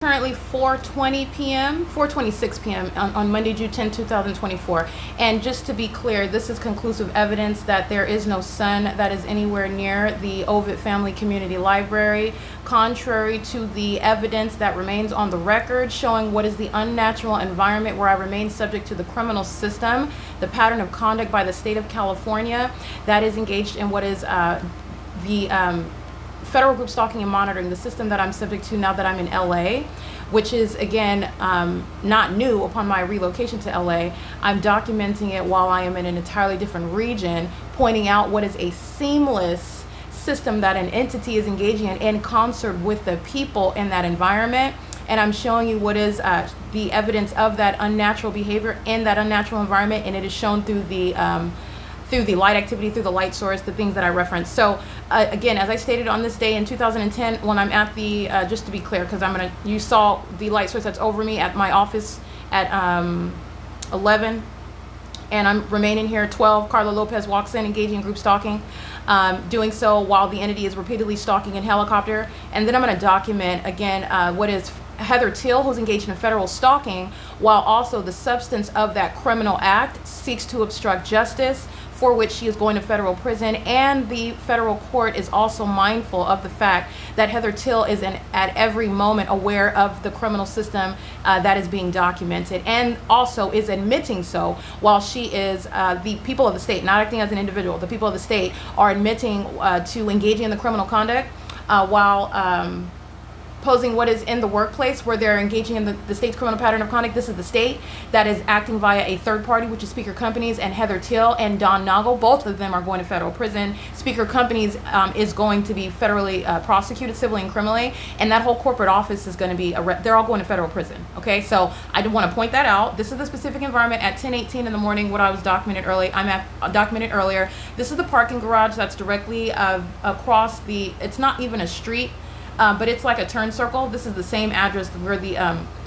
Currently 4:26 p.m. on Monday, June 10, 2024. And just to be clear, this is conclusive evidence that there is no sun that is anywhere near the Ovid Family Community Library, contrary to the evidence that remains on the record showing what is the unnatural environment where I remain subject to the criminal system, the pattern of conduct by the state of California that is engaged in what is the federal group stalking and monitoring, the system that I'm subject to now that I'm in LA, which is again not new upon my relocation to LA. I'm documenting it while I am in an entirely different region, pointing out what is a seamless system that an entity is engaging in concert with the people in that environment. And I'm showing you what is the evidence of that unnatural behavior in that unnatural environment, and it is shown through the light activity, through the light source, the things that I referenced. So again, as I stated on this day in 2010, when I'm at the, just to be clear, because you saw the light source that's over me at my office at 11, and I'm remaining here at 12. Carla Lopez walks in, engaging in group stalking, doing so while the entity is repeatedly stalking in helicopter. And then I'm going to document again what is Heather Till, who's engaged in federal stalking, while also the substance of that criminal act seeks to obstruct justice, for which she is going to federal prison. And the federal court is also mindful of the fact that Heather Till is at every moment aware of the criminal system that is being documented, and also is admitting so while she is, the people of the state, not acting as an individual, the people of the state are admitting to engaging in the criminal conduct while posing what is in the workplace where they're engaging in the state's criminal pattern of conduct. This is the state that is acting via a third party, which is Speaker Companies, and Heather Till and Don Noggle. Both of them are going to federal prison. Speaker Companies is going to be federally prosecuted civilly and criminally, and that whole corporate office is going to be, they're all going to federal prison. Okay, so I do want to point that out. This is the specific environment at 10:18 in the morning, what I was documented earlier. This is the parking garage that's directly across the, it's not even a street, but it's like a turn circle. This is the same address where the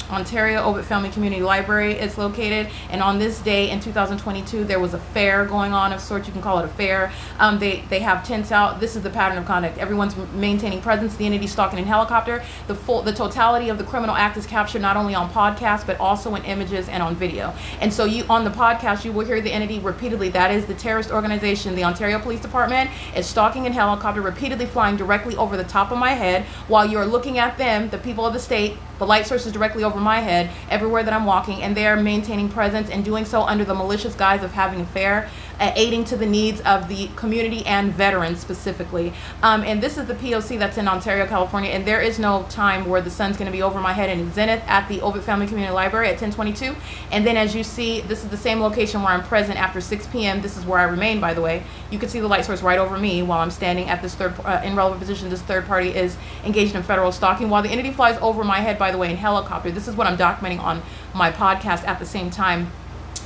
Ontario Ovid Family Community Library is located. And on this day in 2022, there was a fair going on of sorts. You can call it a fair. They have tents out. This is the pattern of conduct. Everyone's maintaining presence. The entity stalking in helicopter. The totality of the criminal act is captured not only on podcast, but also in images and on video. And so on the podcast, you will hear the entity repeatedly. That is the terrorist organization, the Ontario Police Department, is stalking in helicopter, repeatedly flying directly over the top of my head while you're looking at them, the people of the state. The light source is directly over my head everywhere that I'm walking, and they are maintaining presence and doing so under the malicious guise of having a fair, aiding to the needs of the community and veterans specifically. And this is the P.O.C. that's in Ontario, California, and there is no time where the sun's going to be over my head in zenith at the Ovid Family Community Library at 10:22. And then as you see, this is the same location where I'm present after 6 p.m. This is where I remain, by the way. You can see the light source right over me while I'm standing at this in relevant position. This third party is engaged in federal stalking while the entity flies over my head, by the way, in helicopter. This is what I'm documenting on my podcast at the same time.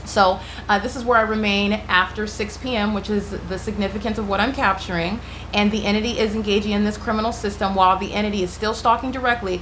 So this is where I remain after 6 p.m., which is the significance of what I'm capturing. And the entity is engaging in this criminal system while the entity is still stalking directly,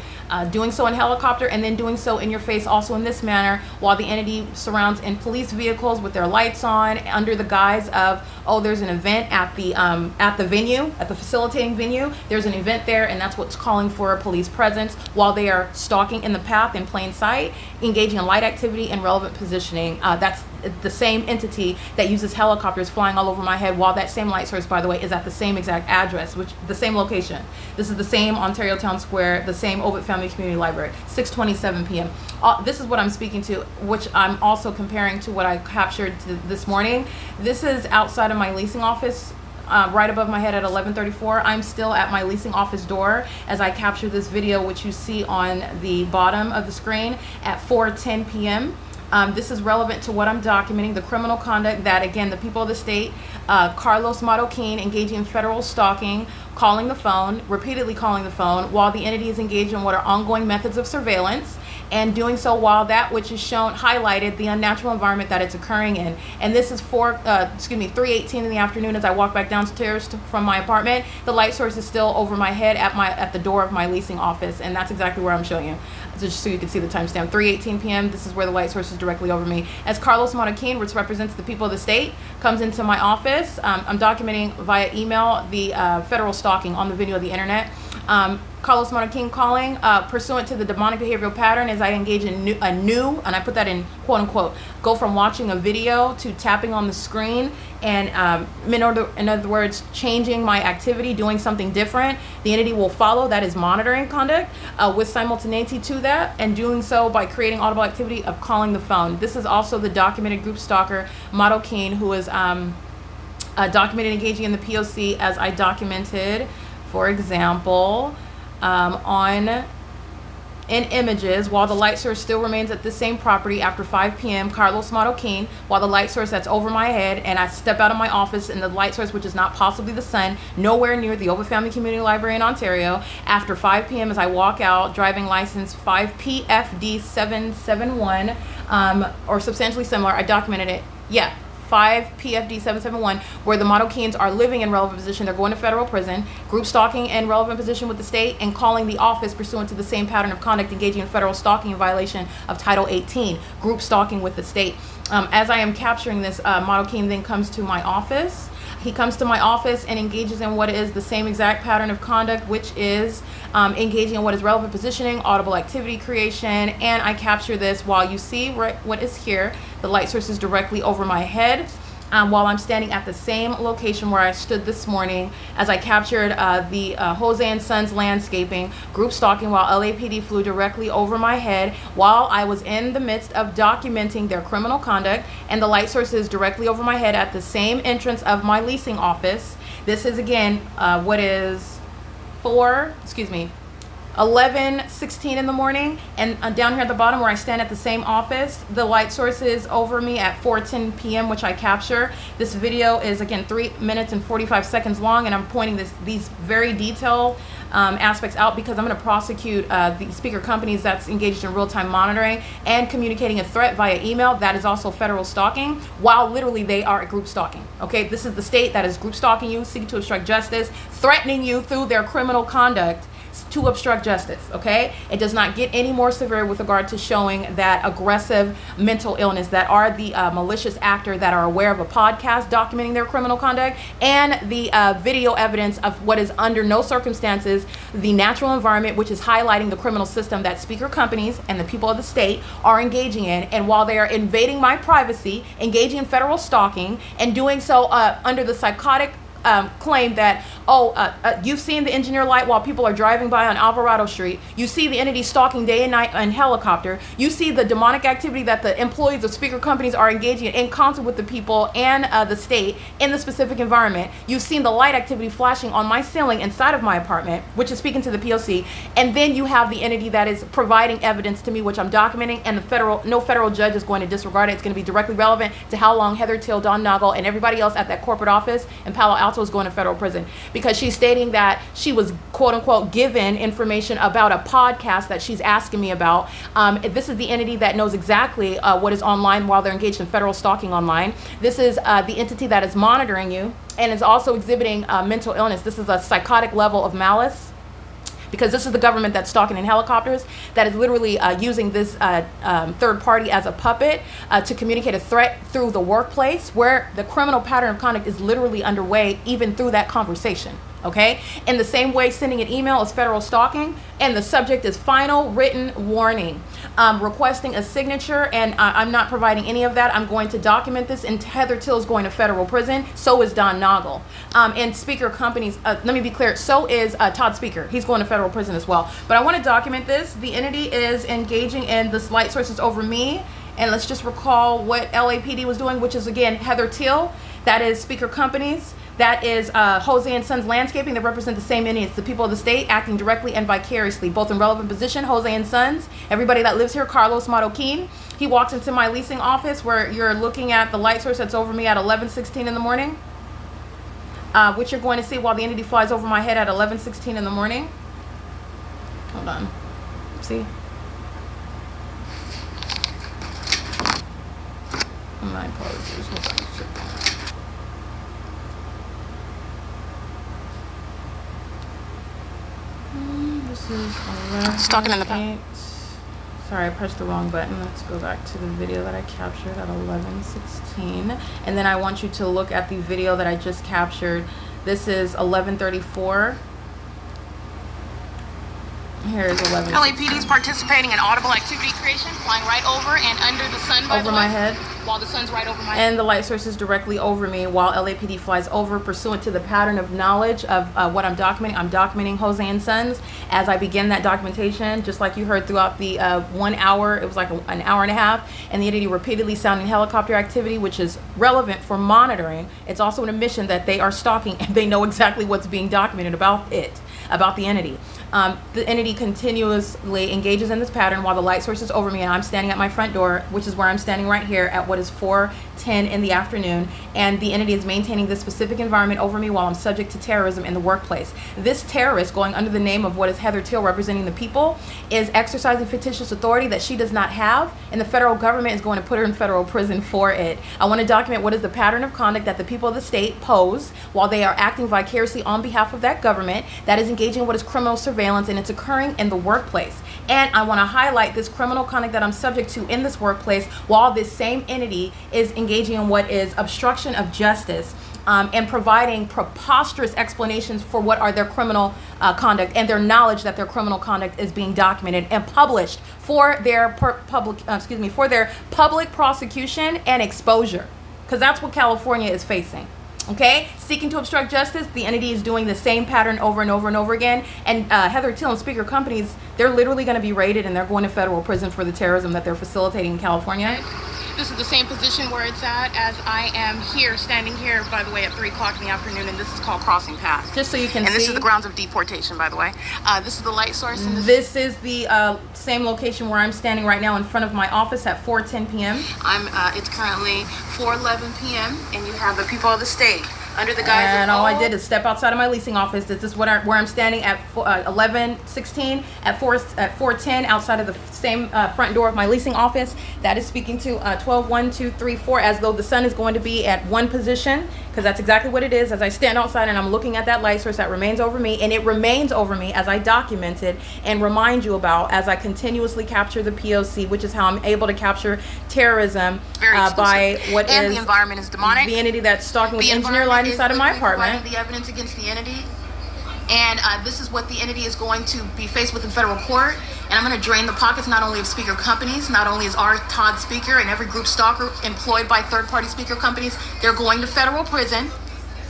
doing so in helicopter, and then doing so in your face also in this manner, while the entity surrounds in police vehicles with their lights on under the guise of, oh, there's an event at the venue, at the facilitating venue. There's an event there, and that's what's calling for a police presence while they are stalking in the path in plain sight, engaging in light activity and relevant positioning. That's the same entity that uses helicopters flying all over my head, while that same light source, by the way, is at the same exact address, which the same location. This is the same Ontario Town Square, the same Ovid Family Community Library, 6:27 p.m. This is what I'm speaking to, which I'm also comparing to what I captured this morning. This is outside of my leasing office, right above my head at 11:34. I'm still at my leasing office door as I capture this video, which you see on the bottom of the screen at 4:10 p.m. This is relevant to what I'm documenting, the criminal conduct that, again, the people of the state, Carlos Marroquin, engaging in federal stalking, calling the phone, repeatedly calling the phone, while the entity is engaged in what are ongoing methods of surveillance, and doing so while that which is shown, highlighted the unnatural environment that it's occurring in. And this is 3:18 in the afternoon as I walk back downstairs from my apartment. The light source is still over my head at the door of my leasing office, and that's exactly where I'm showing you. just so you can see the timestamp. 3:18 p.m. This is where the light source is directly over me. As Carlos Marroquin, which represents the people of the state, comes into my office, I'm documenting via email the federal stalking on the video of the internet. Carlos Marroquin calling, pursuant to the demonic behavioral pattern, as I engage in a new, and I put that in quote unquote, go from watching a video to tapping on the screen and, in other words, changing my activity, doing something different. The entity will follow, that is monitoring conduct, with simultaneity to that, and doing so by creating audible activity of calling the phone. This is also the documented group stalker, Marroquin, who is documented engaging in the P.O.C. as I documented, for example, in images, while the light source still remains at the same property after 5 p.m., Carlos Marroquin, while the light source that's over my head, and I step out of my office and the light source, which is not possibly the sun, nowhere near the Ovid Family Community Library in Ontario, after 5 p.m. as I walk out, driving license 5PFD771, or substantially similar, I documented it, 5PFD771, where the Marroquins are living in relevant position. They're going to federal prison, group stalking in relevant position with the state, and calling the office pursuant to the same pattern of conduct, engaging in federal stalking in violation of Title 18, group stalking with the state. As I am capturing this, Marroquin then comes to my office. He comes to my office and engages in what is the same exact pattern of conduct, which is engaging in what is relevant positioning, audible activity creation, and I capture this while you see what is here. The light source is directly over my head. While I'm standing at the same location where I stood this morning, as I captured the Jose and Sons landscaping, group stalking, while LAPD flew directly over my head while I was in the midst of documenting their criminal conduct, and the light source is directly over my head at the same entrance of my leasing office. This is again what is 11:16 in the morning, and down here at the bottom where I stand at the same office, the light source is over me at 4:10 p.m., which I capture. This video is again 3 minutes and 45 seconds long, and I'm pointing these very detailed aspects out because I'm going to prosecute the speaker companies that's engaged in real-time monitoring and communicating a threat via email. That is also federal stalking, while literally they are group stalking. Okay, this is the state that is group stalking you, seeking to obstruct justice, threatening you through their criminal conduct to obstruct justice. Okay, it does not get any more severe with regard to showing that aggressive mental illness, that are the malicious actor that are aware of a podcast documenting their criminal conduct, and the video evidence of what is under no circumstances the natural environment, which is highlighting the criminal system that speaker companies and the people of the state are engaging in. And while they are invading my privacy, engaging in federal stalking, and doing so under the psychotic claim that, you've seen the engineer light while people are driving by on Alvarado Street. You see the entity stalking day and night on helicopter. You see the demonic activity that the employees of speaker companies are engaging in concert with the people and the state in the specific environment. You've seen the light activity flashing on my ceiling inside of my apartment, which is speaking to the P.O.C. And then you have the entity that is providing evidence to me, which I'm documenting, and no federal judge is going to disregard it. It's going to be directly relevant to how long Heather Till, Don Noggle, and everybody else at that corporate office in Palo Alto is going to federal prison, because she's stating that she was quote unquote given information about a podcast that she's asking me about. This is the entity that knows exactly what is online while they're engaged in federal stalking online. This is the entity that is monitoring you and is also exhibiting mental illness. This is a psychotic level of malice, because this is the government that's stalking in helicopters, that is literally using this third party as a puppet to communicate a threat through the workplace, where the criminal pattern of conduct is literally underway even through that conversation. Okay, in the same way, sending an email is federal stalking, and the subject is final written warning, requesting a signature, and I'm not providing any of that. I'm going to document this, and Heather Till is going to federal prison. So is Don Noggle. And speaker companies, let me be clear, so is Todd Speaker. He's going to federal prison as well. But I want to document this. The entity is engaging in this light sources over me, and let's just recall what LAPD was doing, which is again Heather Till, that is speaker companies. That is Jose and Sons Landscaping, that represent the same entity. It's the people of the state acting directly and vicariously, both in relevant position. Jose and Sons, everybody that lives here, Carlos Marroquin. He walks into my leasing office where you're looking at the light source that's over me at 11:16 in the morning, which you're going to see while the entity flies over my head at 11:16 in the morning. Hold on. See? My apologies. Hold on. This is Stalking in the past. Sorry, I pressed the wrong button. Let's go back to the video that I captured at 11:16. And then I want you to look at the video that I just captured. This is 11:34. Here is 11. LAPD is participating in audible activity creation, flying right over and under the sun, by over my head. While the sun's right over my head. And the light source is directly over me while LAPD flies over, pursuant to the pattern of knowledge of what I'm documenting. I'm documenting Jose and Sons as I begin that documentation, just like you heard throughout the 1 hour. It was like an hour and a half, and the entity repeatedly sounding helicopter activity, which is relevant for monitoring. It's also an admission that they are stalking and they know exactly what's being documented about it, about the entity. The entity continuously engages in this pattern while the light source is over me and I'm standing at my front door, which is where I'm standing right here at what is 4:10 in the afternoon, and the entity is maintaining this specific environment over me while I'm subject to terrorism in the workplace. This terrorist, going under the name of what is Heather Till, representing the people, is exercising fictitious authority that she does not have, and the federal government is going to put her in federal prison for it. I want to document what is the pattern of conduct that the people of the state pose while they are acting vicariously on behalf of that government that is engaging in what is criminal surveillance, and it's occurring in the workplace. And I want to highlight this criminal conduct that I'm subject to in this workplace while this same entity is engaging in what is obstruction of justice, and providing preposterous explanations for what are their criminal conduct and their knowledge that their criminal conduct is being documented and published for their for their public prosecution and exposure, because that's what California is facing. Okay, seeking to obstruct justice, the entity is doing the same pattern over and over and over again. And Heather Till and speaker companies, they're literally going to be raided and they're going to federal prison for the terrorism that they're facilitating in California. This is the same position where it's at as I am here, standing here, by the way, at 3 o'clock in the afternoon, and this is called crossing path. Just so you can see. And this is the grounds of deportation, by the way. This is the light source. And this is the same location where I'm standing right now in front of my office at 4:10 p.m. It's currently 4:11 p.m. and you have the people of the state under the guise and of all I did is step outside of my leasing office. This is where I'm standing at 11:16 at 4:10 outside of the same front door of my leasing office. That is speaking to 12, 1, 2, 3, 4, as though the sun is going to be at one position, because that's exactly what it is. As I stand outside and I'm looking at that light source that remains over me, and it remains over me as I documented and remind you about as I continuously capture the P.O.C., which is how I'm able to capture terrorism by what and is the environment is demonic. The entity that's stalking with engineer light inside of my apartment. The evidence against the entity, and this is what the entity is going to be faced with in federal court. And I'm going to drain the pockets not only of speaker companies, not only is our Todd speaker and every group stalker employed by third-party speaker companies. They're going to federal prison.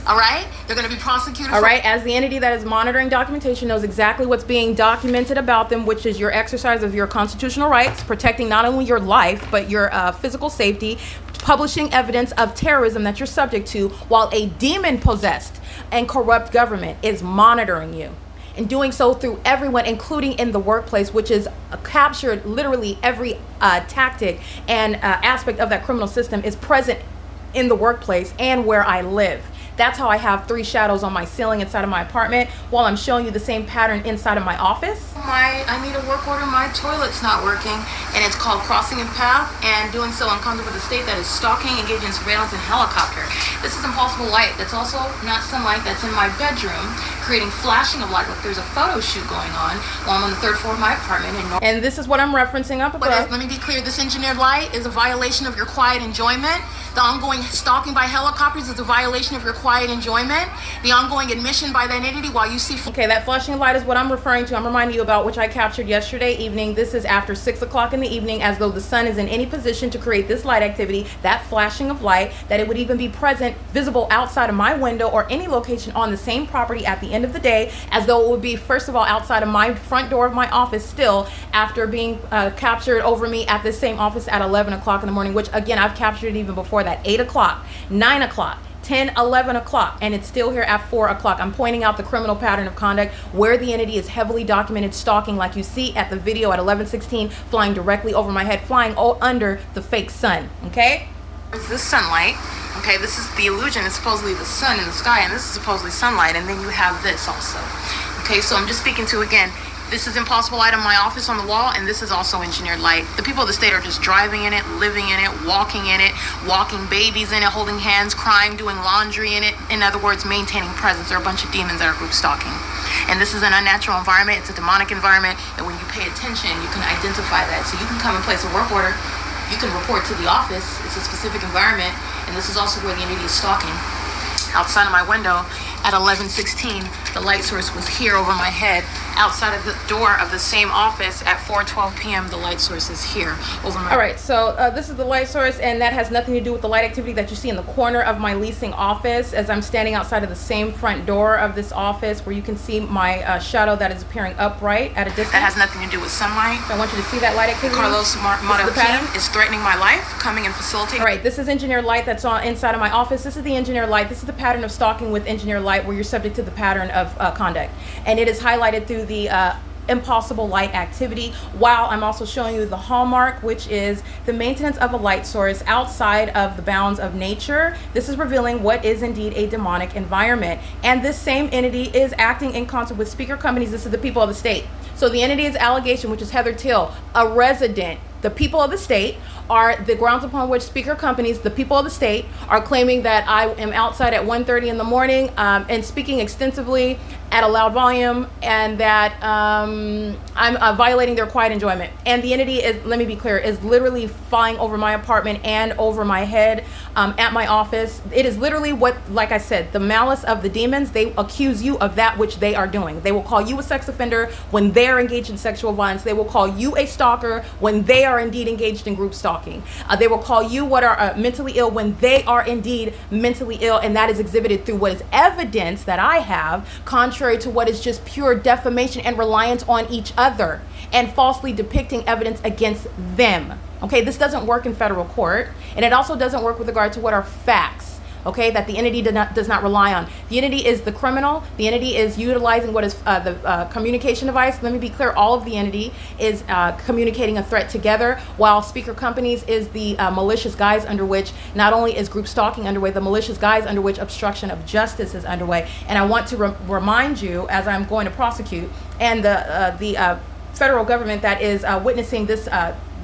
All right, they're going to be prosecuted. All right, as the entity that is monitoring documentation knows exactly what's being documented about them, which is your exercise of your constitutional rights, protecting not only your life but your physical safety, publishing evidence of terrorism that you're subject to, while a demon-possessed and corrupt government is monitoring you. And doing so through everyone, including in the workplace, which is captured literally every tactic and aspect of that criminal system is present in the workplace and where I live. That's how I have 3 shadows on my ceiling inside of my apartment while I'm showing you the same pattern inside of my office. I need a work order. My toilet's not working, and it's called crossing a path, and doing so in concert with the state that is stalking, engaging in surveillance, and helicopter. This is impossible light. That's also not sunlight. That's in my bedroom, creating flashing of light. Like there's a photo shoot going on while I'm on the 3rd floor of my apartment. And this is what I'm referencing up above. Let me be clear. This engineered light is a violation of your quiet enjoyment. The ongoing stalking by helicopters is a violation of your quiet enjoyment. The ongoing admission by that entity while you see... Okay, that flashing light is what I'm referring to. I'm reminding you about which I captured yesterday evening. This is after 6 o'clock in the evening, as though the sun is in any position to create this light activity, that flashing of light, that it would even be present, visible outside of my window or any location on the same property at the end of the day, as though it would be, first of all, outside of my front door of my office still, after being captured over me at this same office at 11 o'clock in the morning, which again, I've captured it even before that, 8 o'clock, 9 o'clock, 10, 11 o'clock, and it's still here at 4 o'clock. I'm pointing out the criminal pattern of conduct where the entity is heavily documented stalking, like you see at the video at 11:16, flying directly over my head, flying under the fake sun, okay? It's this sunlight, okay? This is the illusion. It's supposedly the sun in the sky, and this is supposedly sunlight, and then you have this also, okay? So I'm just speaking to, again, this is impossible light on my office on the wall, and this is also engineered light. The people of the state are just driving in it, living in it, walking babies in it, holding hands, crying, doing laundry in it. In other words, maintaining presence. They're a bunch of demons that are group stalking. And this is an unnatural environment. It's a demonic environment. And when you pay attention, you can identify that. So you can come and place a work order. You can report to the office. It's a specific environment. And this is also where the entity is stalking. Outside of my window at 11:16, the light source was here over my head. Outside of the door of the same office at 4:12 p.m., the light source is here over my. All right, so this is the light source, and that has nothing to do with the light activity that you see in the corner of my leasing office as I'm standing outside of the same front door of this office where you can see my shadow that is appearing upright at a distance. That has nothing to do with sunlight. So I want you to see that light activity. Carlos Marroquin is threatening my life, coming and facilitating. All right, this is engineer light that's on inside of my office. This is the engineer light. This is the pattern of stalking with engineer light where you're subject to the pattern of conduct. And it is highlighted through the impossible light activity, while I'm also showing you the hallmark, which is the maintenance of a light source outside of the bounds of nature. This is revealing what is indeed a demonic environment. And this same entity is acting in concert with speaker companies. This is the people of the state. So the entity's allegation, which is Heather Till, a resident, the people of the state, are the grounds upon which speaker companies, the people of the state, are claiming that I am outside at 1:30 in the morning and speaking extensively at a loud volume, and that I'm violating their quiet enjoyment. And the entity is, let me be clear, is literally flying over my apartment and over my head at my office. It is literally what, like I said, the malice of the demons. They accuse you of that which they are doing. They will call you a sex offender when they are engaged in sexual violence. They will call you a stalker when they are indeed engaged in group stalking. They will call you what are mentally ill when they are indeed mentally ill, and that is exhibited through what is evidence that I have, contrary to what is just pure defamation and reliance on each other and falsely depicting evidence against them. Okay, this doesn't work in federal court, and it also doesn't work with regard to what are facts. Okay, that the entity does not rely on. The entity is the criminal. The entity is utilizing what is the communication device. Let me be clear, all of the entity is communicating a threat together, while speaker companies is the malicious guise under which not only is group stalking underway, the malicious guise under which obstruction of justice is underway. And I want to remind you, as I'm going to prosecute, and the federal government that is witnessing this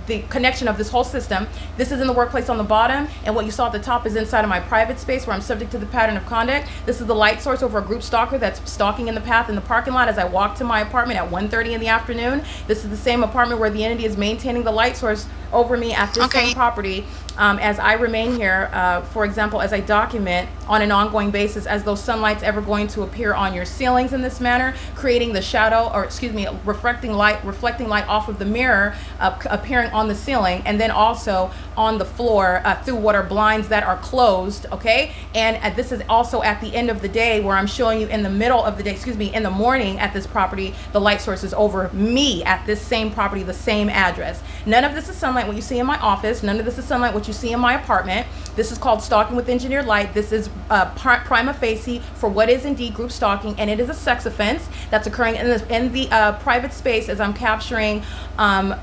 the connection of this whole system. This is in the workplace on the bottom, and what you saw at the top is inside of my private space where I'm subject to the pattern of conduct. This is the light source over a group stalker that's stalking in the path in the parking lot as I walk to my apartment at 1:30 in the afternoon. This is the same apartment where the entity is maintaining the light source over me at this same property as I remain here, for example, as I document on an ongoing basis as though sunlight's ever going to appear on your ceilings in this manner, creating the shadow, or excuse me, reflecting light off of the mirror appearing on the ceiling, and then also on the floor through what are blinds that are closed, okay? And this is also at the end of the day where I'm showing you in the middle of the day, excuse me, in the morning at this property, the light source is over me at this same property, the same address. None of this is sunlight what you see in my office. None of this is sunlight what you see in my apartment. This is called stalking with engineered light. This is prima facie for what is indeed group stalking, and it is a sex offense that's occurring in the private space as I'm capturing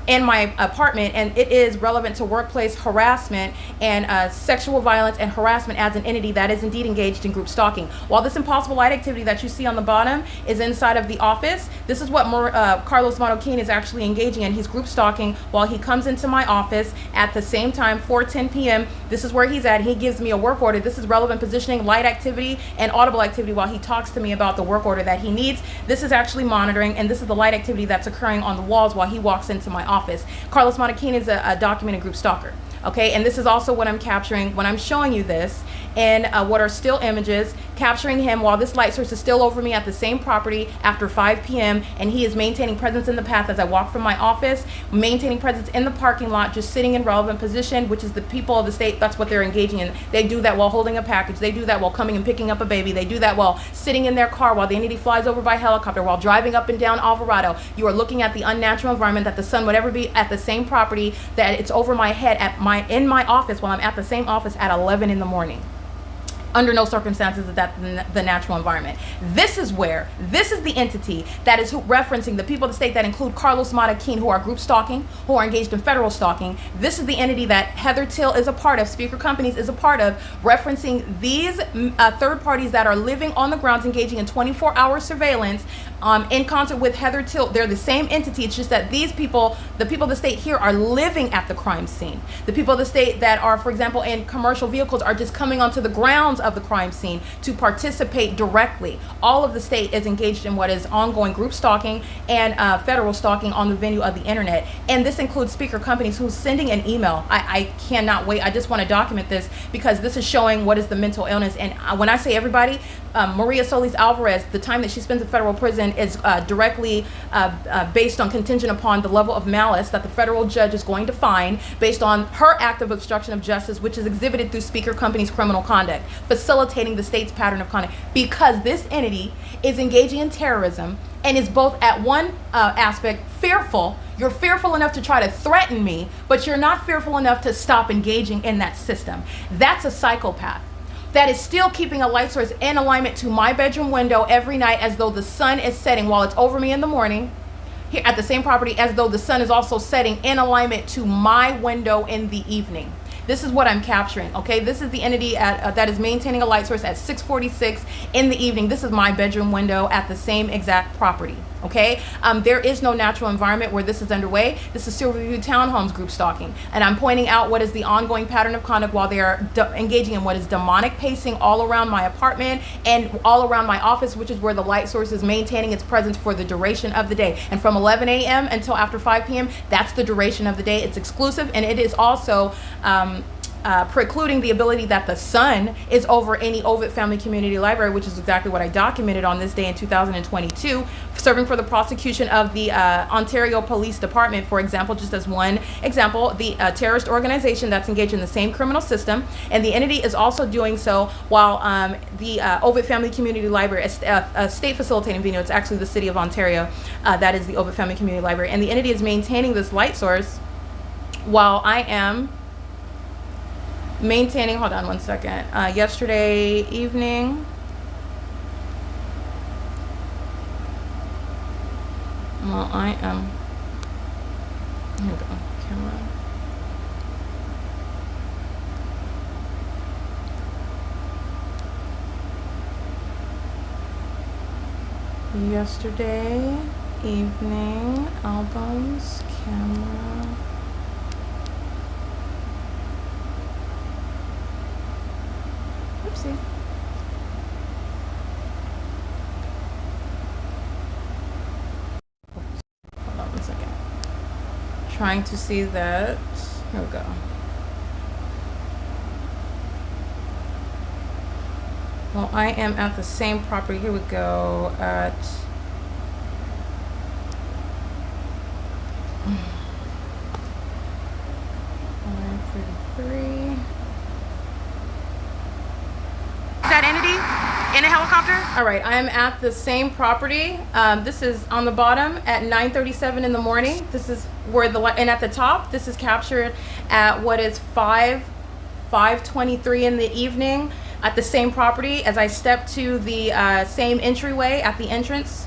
in my apartment, and it is relevant to workplace harassment and sexual violence and harassment as an entity that is indeed engaged in group stalking. While this impossible light activity that you see on the bottom is inside of the office, this is what Carlos Marroquin is actually engaging in. He's group stalking while he comes into my office at the same time, 4:10 p.m. This is where he's at. He gives me a work order. This is relevant positioning, light activity, and audible activity while he talks to me about the work order that he needs. This is actually monitoring, and this is the light activity that's occurring on the walls while he walks into my office. Carlos Marroquin is a documented group stalker. Okay, and this is also what I'm capturing when I'm showing you this, and what are still images capturing him while this light source is still over me at the same property after 5 p.m. and he is maintaining presence in the path as I walk from my office, maintaining presence in the parking lot, just sitting in relevant position, which is the people of the state. That's what they're engaging in. They do that while holding a package. They do that while coming and picking up a baby. They do that while sitting in their car, while the entity flies over by helicopter, while driving up and down Alvarado. You are looking at the unnatural environment that the sun would ever be at the same property that it's over my head in my office while I'm at the same office at 11 in the morning. Under no circumstances is that the natural environment. This is the entity that is referencing the people of the state that include Carlos Marroquin, who are group stalking, who are engaged in federal stalking. This is the entity that Heather Till is a part of, Speaker Companies is a part of, referencing these third parties that are living on the grounds, engaging in 24-hour surveillance in concert with Heather Till. They're the same entity. It's just that these people, the people of the state here, are living at the crime scene. The people of the state that are, for example, in commercial vehicles are just coming onto the grounds grounds of the crime scene to participate directly. All of the state is engaged in what is ongoing group stalking and federal stalking on the venue of the internet. And this includes speaker companies who's sending an email. I cannot wait. I just want to document this because this is showing what is the mental illness. And when I say everybody, Maria Solis Alvarez, the time that she spends in federal prison is directly based on contingent upon the level of malice that the federal judge is going to find based on her act of obstruction of justice, which is exhibited through speaker companies' criminal conduct, facilitating the state's pattern of conduct, because this entity is engaging in terrorism and is both at one aspect fearful. You're fearful enough to try to threaten me, but you're not fearful enough to stop engaging in that system. That's a psychopath that is still keeping a light source in alignment to my bedroom window every night as though the sun is setting while it's over me in the morning, here at the same property, as though the sun is also setting in alignment to my window in the evening. This is what I'm capturing, okay? This is the entity that is maintaining a light source at 6:46 in the evening. This is my bedroom window at the same exact property, okay? There is no natural environment where this is underway. This is Silverview Townhomes group stalking. And I'm pointing out what is the ongoing pattern of conduct while they are engaging in what is demonic pacing all around my apartment and all around my office, which is where the light source is maintaining its presence for the duration of the day. And from 11 a.m. until after 5 p.m., that's the duration of the day. It's exclusive, and it is also precluding the ability that the sun is over any Ovid Family Community Library, which is exactly what I documented on this day in 2022, serving for the prosecution of the Ontario Police Department, for example, just as one example, the terrorist organization that's engaged in the same criminal system. And the entity is also doing so while the Ovid Family Community Library, a state facilitating venue, it's actually the city of Ontario, that is the Ovid Family Community Library. And the entity is maintaining this light source while I am maintaining, hold on one second, yesterday evening, well, I am, here we go, camera, yesterday evening, albums, camera, oopsie. Hold on one second. Trying to see that. Here we go. Well, I am at the same property. Here we go. At 5:33. That entity in a helicopter? All right, I am at the same property. This is on the bottom at 9:37 in the morning. This is where the and at the top, this is captured at what is 5:23 in the evening at the same property. As I step to the same entryway at the entrance,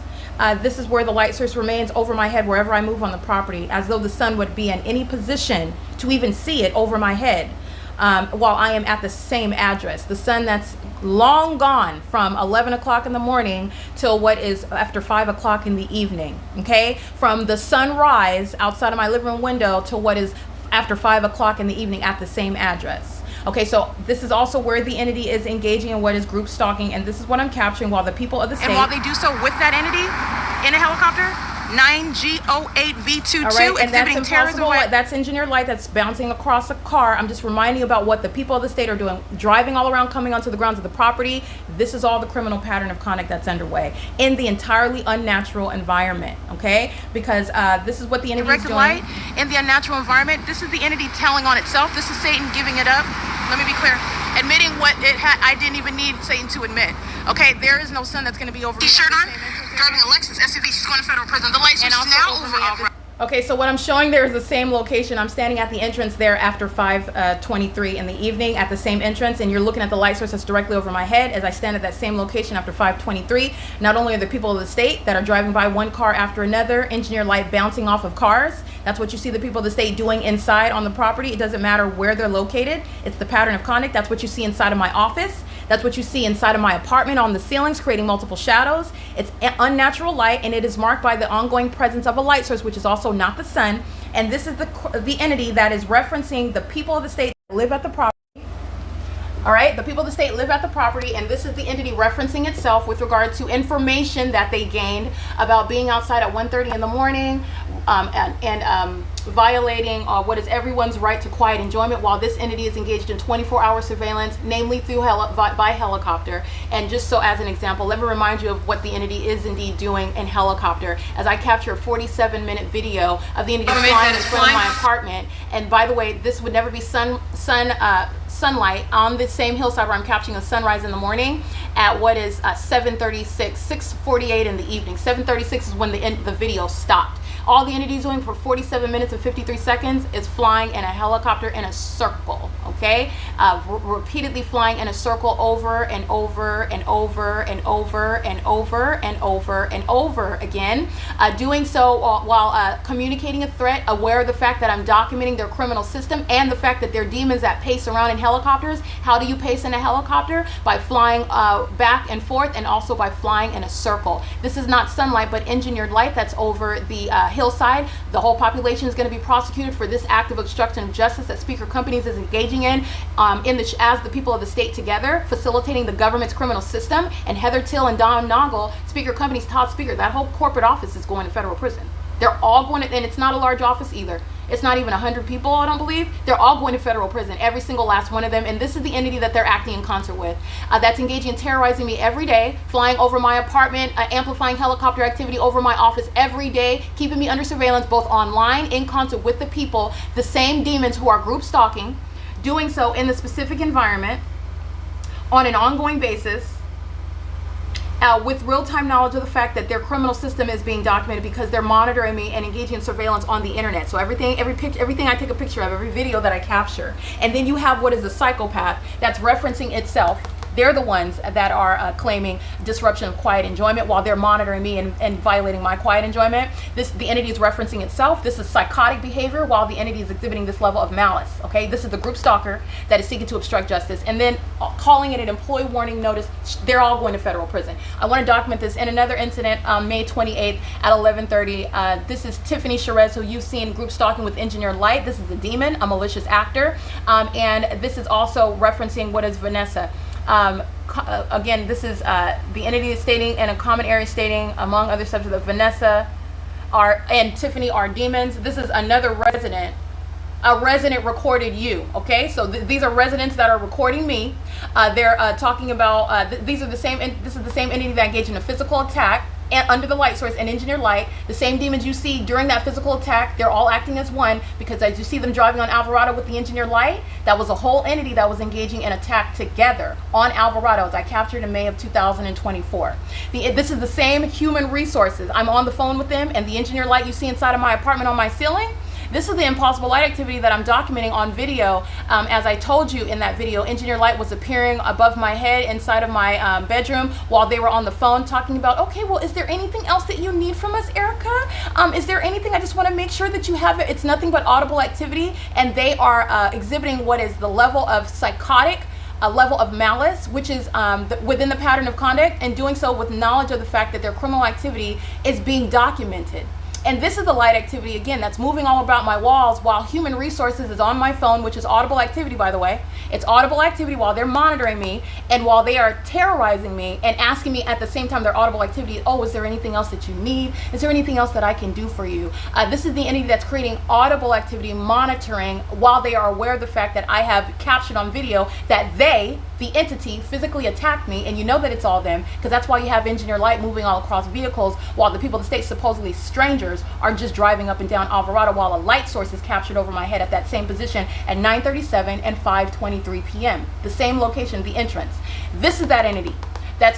this is where the light source remains over my head wherever I move on the property, as though the sun would be in any position to even see it over my head. While I am at the same address. The sun that's long gone from 11 o'clock in the morning till what is after 5 o'clock in the evening, okay? From the sunrise outside of my living room window to what is after 5 o'clock in the evening at the same address. Okay, so this is also where the entity is engaging in what is group stalking, and this is what I'm capturing while the people of the state... And while they do so with that entity in a helicopter, 9G08V22, all right, and exhibiting terrorism. That's engineered light that's bouncing across a car. I'm just reminding you about what the people of the state are doing, driving all around, coming onto the grounds of the property. This is all the criminal pattern of conduct that's underway in the entirely unnatural environment, okay? Because this is what the entity is doing. Light in the unnatural environment. This is the entity telling on itself. This is Satan giving it up. Let me be clear. Admitting what it had, I didn't even need Satan to admit. Okay, there is no sun that's going to be over me. T-shirt on, driving a Lexus SUV. She's going to federal prison. The lights are now over Alvarado. Okay, so what I'm showing there is the same location. I'm standing at the entrance there after 5:23 in the evening at the same entrance, and you're looking at the light source that's directly over my head as I stand at that same location after 5:23. Not only are the people of the state that are driving by one car after another, engineer light bouncing off of cars. That's what you see the people of the state doing inside on the property. It doesn't matter where they're located. It's the pattern of conduct. That's what you see inside of my office. That's what you see inside of my apartment on the ceilings, creating multiple shadows. It's unnatural light, and it is marked by the ongoing presence of a light source, which is also not the sun. And this is the entity that is referencing the people of the state that live at the property. All right, the people of the state live at the property, and this is the entity referencing itself with regard to information that they gained about being outside at 1:30 in the morning and violating what is everyone's right to quiet enjoyment, while this entity is engaged in 24-hour surveillance, namely through by helicopter. And just so as an example, let me remind you of what the entity is indeed doing in helicopter, as I capture a 47-minute video of the entity flying in front of my apartment. And by the way, this would never be sunlight on the same hillside where I'm capturing a sunrise in the morning at what is 7:36, 6:48 in the evening. 7:36 is when the video stopped. All the entity is doing for 47 minutes and 53 seconds is flying in a helicopter in a circle, okay? Repeatedly flying in a circle over and over and over and over and over and over and over again. Doing so while communicating a threat, aware of the fact that I'm documenting their criminal system and the fact that they're demons that pace around in helicopters. How do you pace in a helicopter? By flying back and forth, and also by flying in a circle. This is not sunlight, but engineered light that's over the hillside. The whole population is going to be prosecuted for this act of obstruction of justice that Speaker Companies is engaging in as the people of the state together, facilitating the government's criminal system. And Heather Till and Don Noggle, Speaker Companies' top speaker, that whole corporate office is going to federal prison. They're all going to, and it's not a large office either. It's not even 100 people, I don't believe. They're all going to federal prison, every single last one of them. And this is the entity that they're acting in concert with. That's engaging in terrorizing me every day, flying over my apartment, amplifying helicopter activity over my office every day, keeping me under surveillance both online, in concert with the people, the same demons who are group stalking, doing so in the specific environment on an ongoing basis. With real-time knowledge of the fact that their criminal system is being documented because they're monitoring me and engaging in surveillance on the internet. So everything I take a picture of, every video that I capture. And then you have what is a psychopath that's referencing itself. They're the ones that are claiming disruption of quiet enjoyment while they're monitoring me and violating my quiet enjoyment. The entity is referencing itself. This is psychotic behavior while the entity is exhibiting this level of malice. Okay, this is the group stalker that is seeking to obstruct justice, and then calling it an employee warning notice. They're all going to federal prison. I want to document this in another incident on May 28th at 11:30. This is Tiffany Sherez, who you've seen group stalking with engineered light. This is a demon, a malicious actor, and this is also referencing what is Vanessa. Again, this is the entity is stating in a common area stating, among other subjects, that Vanessa and Tiffany are demons. This is another resident. A resident recorded you. Okay, so these are residents that are recording me. They're talking about these are the same. This is the same entity that engaged in a physical attack and under the light source and engineered light. The same demons you see during that physical attack, they're all acting as one, because as you see them driving on Alvarado with the engineered light, that was a whole entity that was engaging in attack together on Alvarado, as I captured in May of 2024. This is the same human resources. I'm on the phone with them, and the engineered light you see inside of my apartment on my ceiling, this is the impossible light activity that I'm documenting on video. As I told you in that video, engineered light was appearing above my head inside of my bedroom while they were on the phone talking about, okay, well, is there anything else that you need from us, Erica? Is there anything? I just want to make sure that you have it. It's nothing but audible activity, and they are exhibiting what is the level of psychotic, a level of malice, which is within the pattern of conduct, and doing so with knowledge of the fact that their criminal activity is being documented. And this is the light activity, again, that's moving all about my walls while human resources is on my phone, which is audible activity, by the way. It's audible activity while they're monitoring me and while they are terrorizing me and asking me at the same time their audible activity, oh, is there anything else that you need? Is there anything else that I can do for you? This is the entity that's creating audible activity monitoring while they are aware of the fact that I have captured on video that they, the entity, physically attacked me, and you know that it's all them, because that's why you have engineer light moving all across vehicles while the people of the state, supposedly strangers, are just driving up and down Alvarado while a light source is captured over my head at that same position at 9:37 and 5:23 p.m. The same location, the entrance. This is that entity that's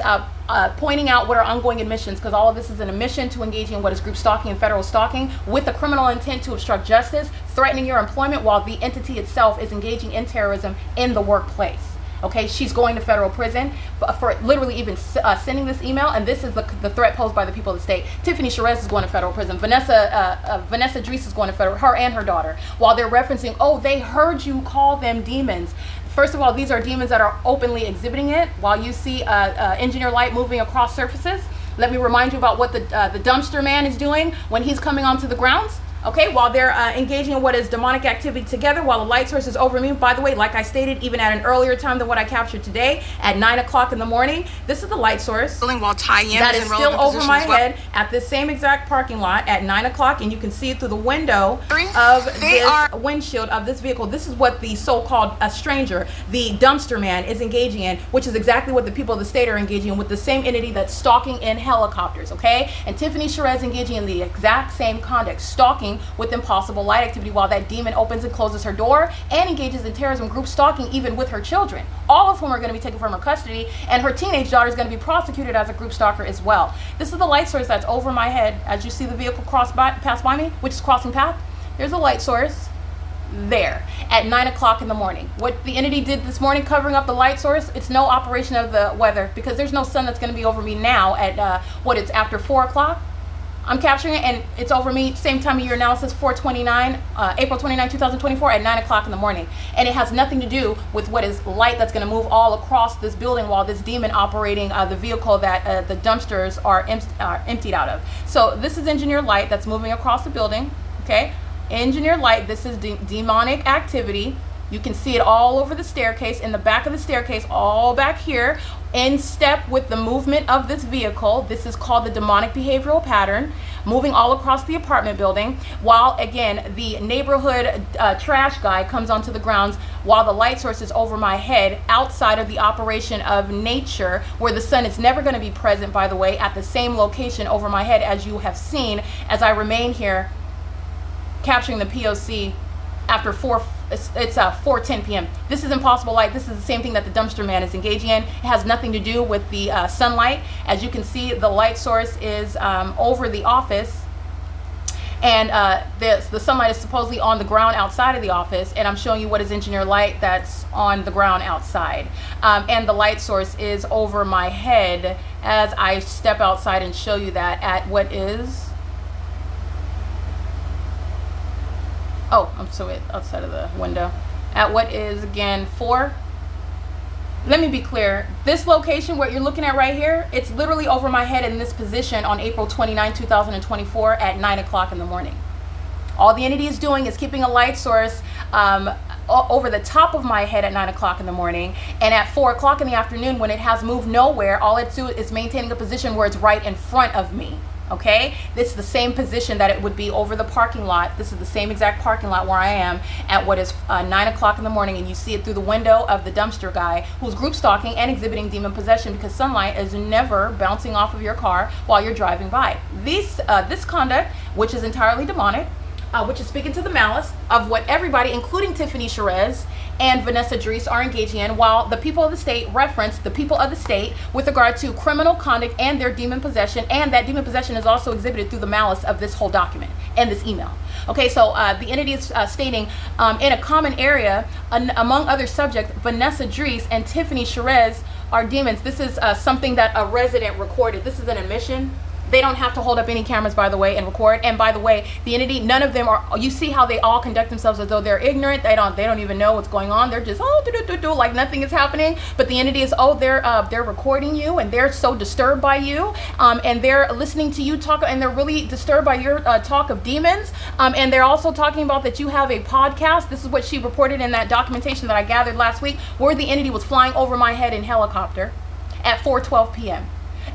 pointing out what are ongoing admissions, because all of this is an admission to engaging in what is group stalking and federal stalking with the criminal intent to obstruct justice, threatening your employment while the entity itself is engaging in terrorism in the workplace. Okay, she's going to federal prison for literally even sending this email, and this is the threat posed by the people of the state. Tiffany Sherez is going to federal prison. Vanessa Dries is going to federal, her and her daughter, while they're referencing, oh, they heard you call them demons. First of all, these are demons that are openly exhibiting it. While you see engineer light moving across surfaces, let me remind you about what the dumpster man is doing when he's coming onto the grounds. Okay, while they're engaging in what is demonic activity together, while the light source is over me. By the way, like I stated, even at an earlier time than what I captured today, at 9 o'clock in the morning, this is the light source While Tyann that is is in still relevant over position my as well. head at this same exact parking lot at 9 o'clock, and you can see it through the window of windshield of this vehicle. This is what the so-called stranger, the dumpster man, is engaging in, which is exactly what the people of the state are engaging in with the same entity that's stalking in helicopters, okay? And Tiffany Sherez engaging in the exact same conduct, stalking with impossible light activity, while that demon opens and closes her door and engages in terrorism group stalking even with her children, all of whom are going to be taken from her custody, and her teenage daughter is going to be prosecuted as a group stalker as well. This is the light source that's over my head as you see the vehicle pass by me, which is crossing path. There's a light source there at 9 o'clock in the morning. What the entity did this morning covering up the light source, it's no operation of the weather, because there's no sun that's going to be over me now at it's after 4 o'clock. I'm capturing it, and it's over me, same time of year analysis, April 29, 2024 at 9 o'clock in the morning. And it has nothing to do with what is light that's going to move all across this building while this demon operating the vehicle that the dumpsters are emptied out of. So this is engineered light that's moving across the building, okay? Engineered light, this is demonic activity. You can see it all over the staircase, in the back of the staircase, all back here, in step with the movement of this vehicle. This is called the demonic behavioral pattern, moving all across the apartment building, while again the neighborhood trash guy comes onto the grounds while the light source is over my head outside of the operation of nature, where the sun is never going to be present, by the way, at the same location over my head as you have seen as I remain here capturing the P.O.C. after 4:10 p.m. This is impossible light. This is the same thing that the dumpster man is engaging in. It has nothing to do with the sunlight. As you can see, the light source is over the office, and the sunlight is supposedly on the ground outside of the office, and I'm showing you what is engineered light that's on the ground outside. And the light source is over my head as I step outside and show you that at what is... Oh, I'm so outside of the window. At what is, again, 4. Let me be clear. This location, what you're looking at right here, it's literally over my head in this position on April 29, 2024 at 9 o'clock in the morning. All the entity is doing is keeping a light source over the top of my head at 9 o'clock in the morning, and at 4 o'clock in the afternoon, when it has moved nowhere, all it's doing is maintaining a position where it's right in front of me. Okay, this is the same position that it would be over the parking lot. This is the same exact parking lot where I am at what is 9 o'clock in the morning, and you see it through the window of the dumpster guy who's group stalking and exhibiting demon possession, because sunlight is never bouncing off of your car while you're driving by. This conduct, which is entirely demonic, which is speaking to the malice of what everybody, including Tiffany Sherez and Vanessa Dries, are engaging in, while the people of the state reference the people of the state with regard to criminal conduct and their demon possession, and that demon possession is also exhibited through the malice of this whole document and this email. Okay, so the entity is stating in a common area, among other subjects, Vanessa Dries and Tiffany Sherez are demons. This is something that a resident recorded. This is an admission. They don't have to hold up any cameras, by the way, and record. And by the way, the entity, none of them are, you see how they all conduct themselves as though they're ignorant. They don't even know what's going on. They're just, like nothing is happening. But the entity is, they're recording you, and they're so disturbed by you. And they're listening to you talk, and they're really disturbed by your talk of demons. And they're also talking about that you have a podcast. This is what she reported in that documentation that I gathered last week, where the entity was flying over my head in helicopter at 4:12 p.m.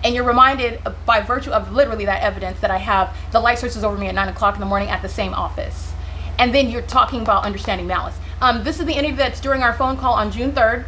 And you're reminded by virtue of literally that evidence that I have the light sources over me at 9 o'clock in the morning at the same office. And then you're talking about understanding malice. This is the entity that's during our phone call on June 3rd.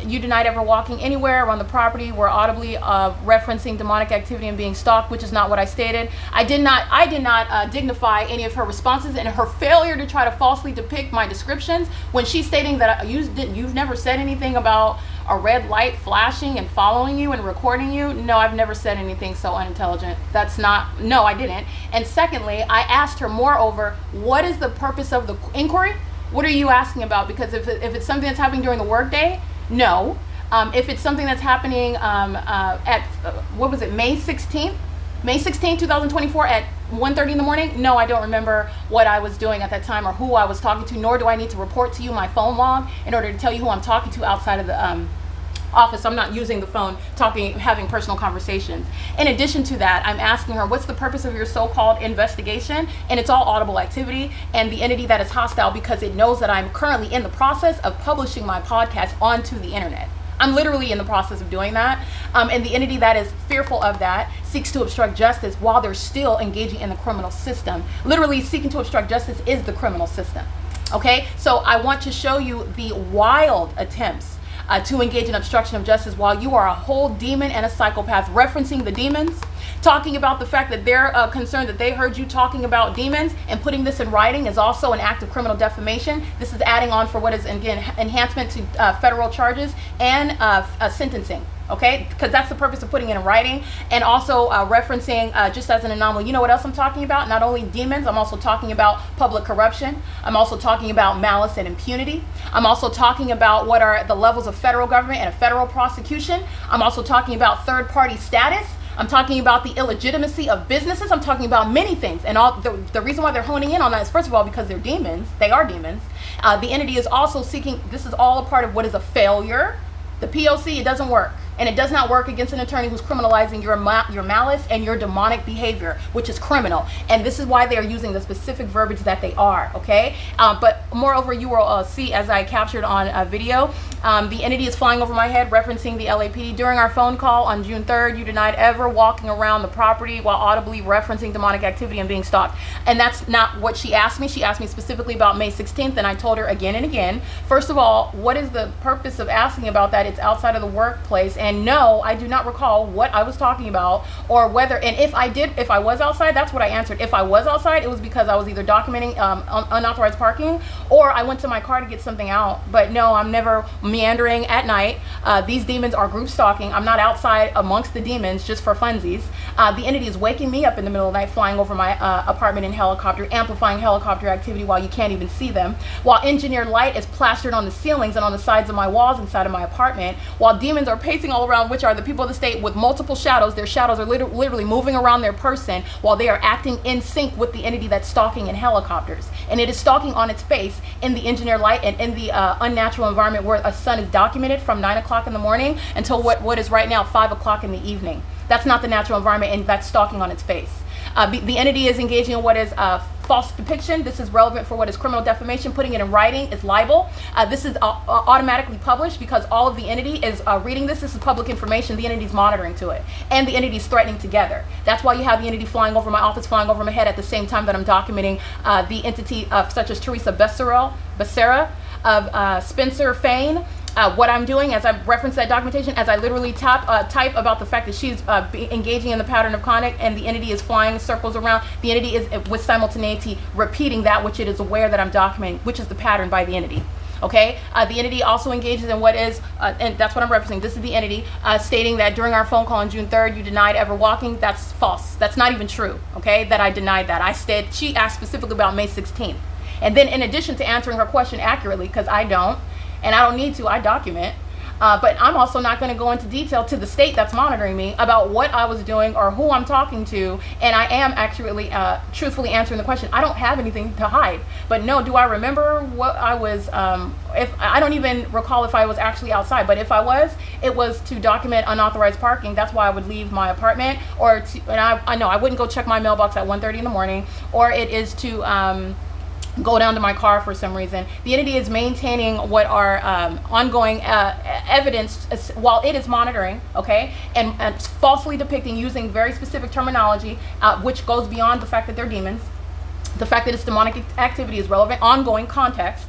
You denied ever walking anywhere around the property. We're audibly referencing demonic activity and being stalked, which is not what I stated. I did not dignify any of her responses and her failure to try to falsely depict my descriptions when she's stating that you've never said anything about a red light flashing and following you and recording you. No, I've never said anything so unintelligent. No, I didn't. And secondly, I asked her, moreover, what is the purpose of the inquiry? What are you asking about? Because if it's something that's happening during the workday, no. If it's something that's happening at, May 16th, 2024 at 1:30 in the morning, no, I don't remember what I was doing at that time or who I was talking to, nor do I need to report to you my phone log in order to tell you who I'm talking to outside of the office. I'm not using the phone, having personal conversations. In addition to that, I'm asking her, what's the purpose of your so-called investigation? And it's all audible activity, and the entity that is hostile because it knows that I'm currently in the process of publishing my podcast onto the internet. I'm literally in the process of doing that. And the entity that is fearful of that seeks to obstruct justice while they're still engaging in the criminal system. Literally, seeking to obstruct justice is the criminal system. Okay, so I want to show you the wild attempts to engage in obstruction of justice while you are a whole demon and a psychopath, referencing the demons, talking about the fact that they're concerned that they heard you talking about demons, and putting this in writing is also an act of criminal defamation. This is adding on for what is, again, enhancement to federal charges and sentencing. Okay, because that's the purpose of putting it in writing, and also referencing, just as an anomaly, you know what else I'm talking about? Not only demons, I'm also talking about public corruption. I'm also talking about malice and impunity. I'm also talking about what are the levels of federal government and a federal prosecution. I'm also talking about third-party status. I'm talking about the illegitimacy of businesses. I'm talking about many things. And all the reason why they're honing in on that is, first of all, because they're demons. They are demons. The entity is also seeking, this is all a part of what is a failure. The P.O.C., it doesn't work. And it does not work against an attorney who's criminalizing your malice and your demonic behavior, which is criminal. And this is why they are using the specific verbiage that they are, okay? But moreover, you will see, as I captured on video, the entity is flying over my head, referencing the LAPD. During our phone call on June 3rd, you denied ever walking around the property while audibly referencing demonic activity and being stalked. And that's not what she asked me. She asked me specifically about May 16th, and I told her again and again, first of all, what is the purpose of asking about that? It's outside of the workplace. And no, I do not recall what I was talking about, or whether, and if I was outside, that's what I answered. If I was outside, it was because I was either documenting unauthorized parking, or I went to my car to get something out. But no, I'm never meandering at night. These demons are group stalking. I'm not outside amongst the demons just for funsies. The entity is waking me up in the middle of the night, flying over my apartment in helicopter, amplifying helicopter activity while you can't even see them, while engineered light is plastered on the ceilings and on the sides of my walls inside of my apartment, while demons are pacing all around, which are the people of the state with multiple shadows. Their shadows are literally moving around their person while they are acting in sync with the entity that's stalking in helicopters. And it is stalking on its face in the engineered light and in the unnatural environment where a sun is documented from 9 o'clock in the morning until what is right now 5 o'clock in the evening. That's not the natural environment, and that's stalking on its face. The entity is engaging in what is false depiction. This is relevant for what is criminal defamation. Putting it in writing is libel. This is automatically published because all of the entity is reading this. This is public information. The entity is monitoring to it, and the entity is threatening together. That's why you have the entity flying over my office, flying over my head at the same time that I'm documenting the entity such as Teresa Becerra of Spencer Fain. What I'm doing, as I reference that documentation, as I literally type about the fact that she's engaging in the pattern of conduct, and the entity is flying circles around, the entity is with simultaneity repeating that which it is aware that I'm documenting, which is the pattern by the entity. Okay, the entity also engages in what is, and that's what I'm referencing. This is the entity stating that during our phone call on June 3rd, you denied ever walking. That's false. That's not even true. Okay, that I denied that. I said, she asked specifically about May 16th. And then in addition to answering her question accurately, because I don't, and I don't need to, I document. But I'm also not going to go into detail to the state that's monitoring me about what I was doing or who I'm talking to. And I am actually truthfully answering the question. I don't have anything to hide. But no, do I remember what I was, if I don't even recall if I was actually outside. But if I was, it was to document unauthorized parking. That's why I would leave my apartment. Or to, and I know I wouldn't go check my mailbox at 1:30 in the morning. Or it is to go down to my car for some reason. The entity is maintaining what are ongoing evidence while it is monitoring, okay, and falsely depicting using very specific terminology, which goes beyond the fact that they're demons. The fact that it's demonic activity is relevant, ongoing context,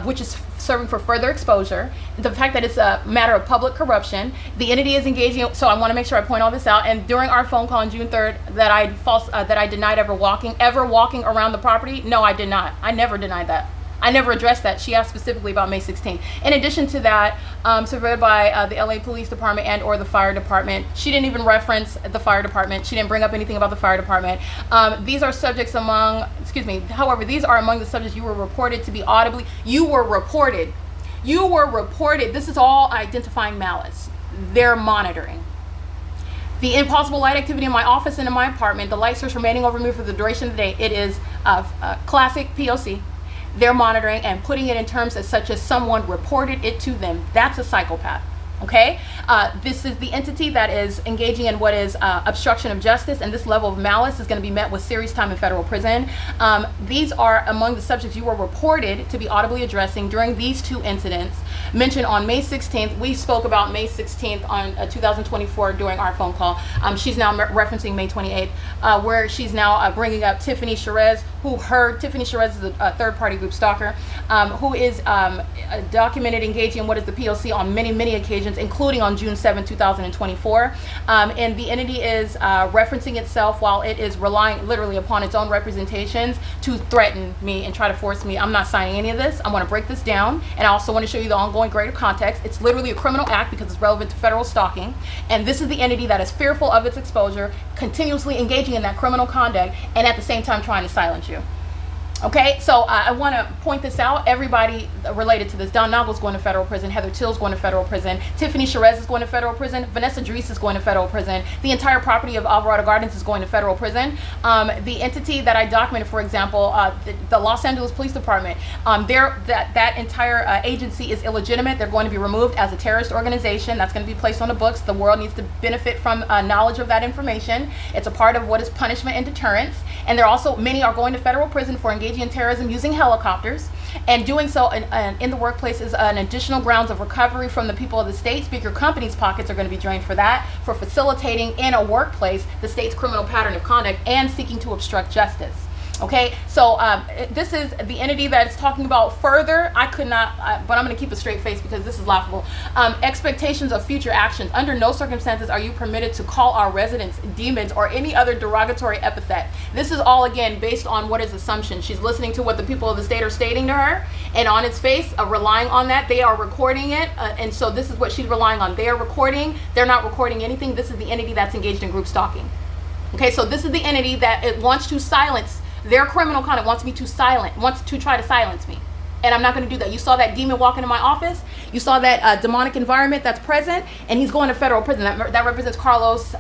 which is serving for further exposure. The fact that it's a matter of public corruption. The entity is engaging, so I want to make sure I point all this out. And during our phone call on June 3rd, that I denied ever walking around the property. No, I did not. I never denied that. I never addressed that. She asked specifically about May 16th. In addition to that, surveyed by the LA Police Department and or the Fire Department. She didn't even reference the Fire Department. She didn't bring up anything about the Fire Department. These are subjects however, these are among the subjects you were reported to be audibly. You were reported. This is all identifying malice. They're monitoring. The impossible light activity in my office and in my apartment, the light source remaining over me for the duration of the day, it is classic P.O.C. They're monitoring and putting it in terms as such as someone reported it to them. That's a psychopath. Okay, this is the entity that is engaging in what is obstruction of justice, and this level of malice is going to be met with serious time in federal prison. These are among the subjects you were reported to be audibly addressing during these two incidents mentioned on May 16th. We spoke about May 16th on 2024 during our phone call. She's now referencing May 28th, where she's now bringing up Tiffany Sherez, Tiffany Sherez is a third-party group stalker, who is documented engaging in what is the P.O.C. on many occasions, including on June 7, 2024. And the entity is referencing itself while it is relying literally upon its own representations to threaten me and try to force me. I'm not signing any of this. I want to break this down, and I also want to show you the ongoing greater context. It's literally a criminal act because it's relevant to federal stalking, and this is the entity that is fearful of its exposure, continuously engaging in that criminal conduct, and at the same time trying to silence you. Okay, so I want to point this out. Everybody related to this: Don Noggle's going to federal prison, Heather Till's going to federal prison, Tiffany Sherez is going to federal prison, Vanessa Dries is going to federal prison, the entire property of Alvarado Gardens is going to federal prison. The entity that I documented, for example, the Los Angeles Police Department, that entire agency is illegitimate. They're going to be removed as a terrorist organization. That's going to be placed on the books. The world needs to benefit from knowledge of that information. It's a part of what is punishment and deterrence. And there also, many are going to federal prison for engaging in terrorism using helicopters, and doing so in the workplace is an additional grounds of recovery from the people of the state. Speaker companies' pockets are going to be drained for that, for facilitating in a workplace the state's criminal pattern of conduct and seeking to obstruct justice. Okay, so this is the entity that is talking about further. I could not, but I'm going to keep a straight face because this is laughable. Expectations of future actions. Under no circumstances are you permitted to call our residents demons or any other derogatory epithet. This is all, again, based on what is assumption. She's listening to what the people of the state are stating to her, and on its face, relying on that. They are recording it, and so this is what she's relying on. They are recording. They're not recording anything. This is the entity that's engaged in group stalking. Okay, so this is the entity that it wants to silence. Their criminal conduct wants to try to silence me. And I'm not going to do that. You saw that demon walk into my office. You saw that demonic environment that's present, and he's going to federal prison. That represents Carlos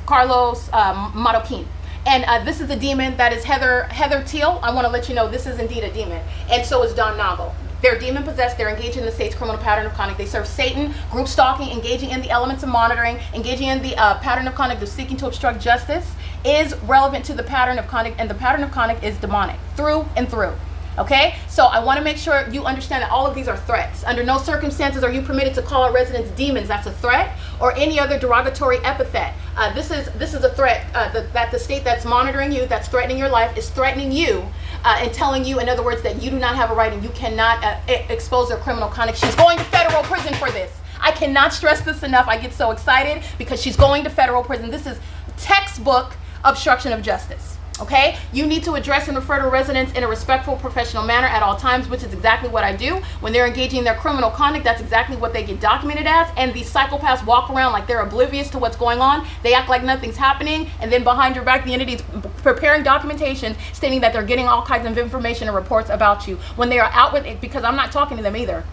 Marroquin. And this is the demon that is Heather Teal. I want to let you know this is indeed a demon. And so is Don Noggle. They're demon possessed. They're engaged in the state's criminal pattern of conduct. They serve Satan, group stalking, engaging in the elements of monitoring, engaging in the pattern of conduct of seeking to obstruct justice is relevant to the pattern of conduct, and the pattern of conduct is demonic through and through. Okay, so I want to make sure you understand that all of these are threats. Under no circumstances are you permitted to call our residents demons. That's a threat, or any other derogatory epithet. This is a threat that the state that's monitoring you, that's threatening your life, is threatening you and telling you, in other words, that you do not have a right and you cannot expose their criminal conduct. She's going to federal prison for this. I cannot stress this enough. I get so excited because she's going to federal prison. This is textbook obstruction of justice. Okay, you need to address and refer to residents in a respectful, professional manner at all times, which is exactly what I do. When they're engaging in their criminal conduct, that's exactly what they get documented as. And these psychopaths walk around like they're oblivious to what's going on. They act like nothing's happening, and then behind your back, the entity's preparing documentation stating that they're getting all kinds of information and reports about you. When they are out with it, because I'm not talking to them either.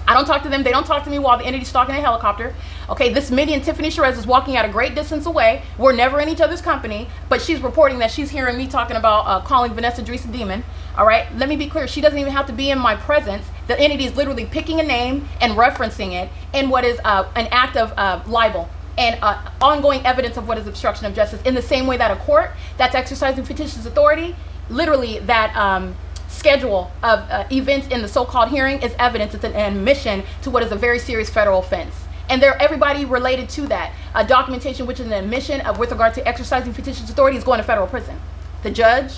I don't talk to them. They don't talk to me while the entity's stalking a helicopter. Okay, this Mindy and Tiffany Sherez is walking at a great distance away. We're never in each other's company, but she's reporting that she's hearing me talking about calling Vanessa Dries a demon. All right, let me be clear. She doesn't even have to be in my presence. The entity is literally picking a name and referencing it in what is an act of libel and ongoing evidence of what is obstruction of justice, in the same way that a court that's exercising fictitious authority, literally that schedule of events in the so-called hearing is evidence. It's an admission to what is a very serious federal offense. And everybody related to that documentation, which is an admission with regard to exercising fictitious authority, is going to federal prison. The judge,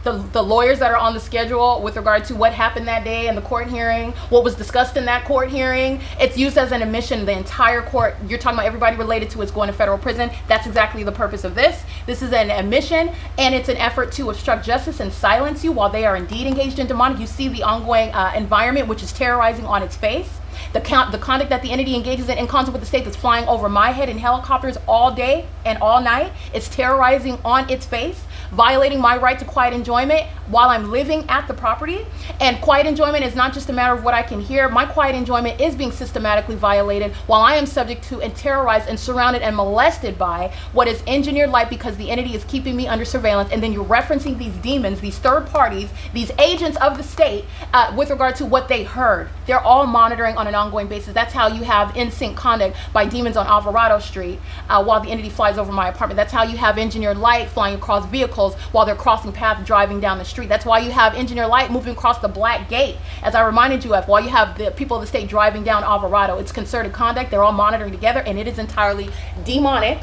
the lawyers that are on the schedule with regard to what happened that day in the court hearing, what was discussed in that court hearing, it's used as an admission. The entire court, you're talking about everybody related to it's going to federal prison. That's exactly the purpose of this. This is an admission, and it's an effort to obstruct justice and silence you while they are indeed engaged in demonic. You see the ongoing environment, which is terrorizing on its face. The conduct that the entity engages in concert with the state, that's flying over my head in helicopters all day and all night. It's terrorizing on its face. violating my right to quiet enjoyment while I'm living at the property. And quiet enjoyment is not just a matter of what I can hear. My quiet enjoyment is being systematically violated while I am subject to and terrorized and surrounded and molested by what is engineered light, because the entity is keeping me under surveillance. And then you're referencing these demons, these third parties, these agents of the state with regard to what they heard. They're all monitoring on an ongoing basis. That's how you have in-sync conduct by demons on Alvarado Street while the entity flies over my apartment. That's how you have engineered light flying across vehicles while they're crossing paths driving down the street. That's why you have engineered light moving across the black gate, as I reminded you of, while you have the people of the state driving down Alvarado. It's concerted conduct. They're all monitoring together, and it is entirely demonic.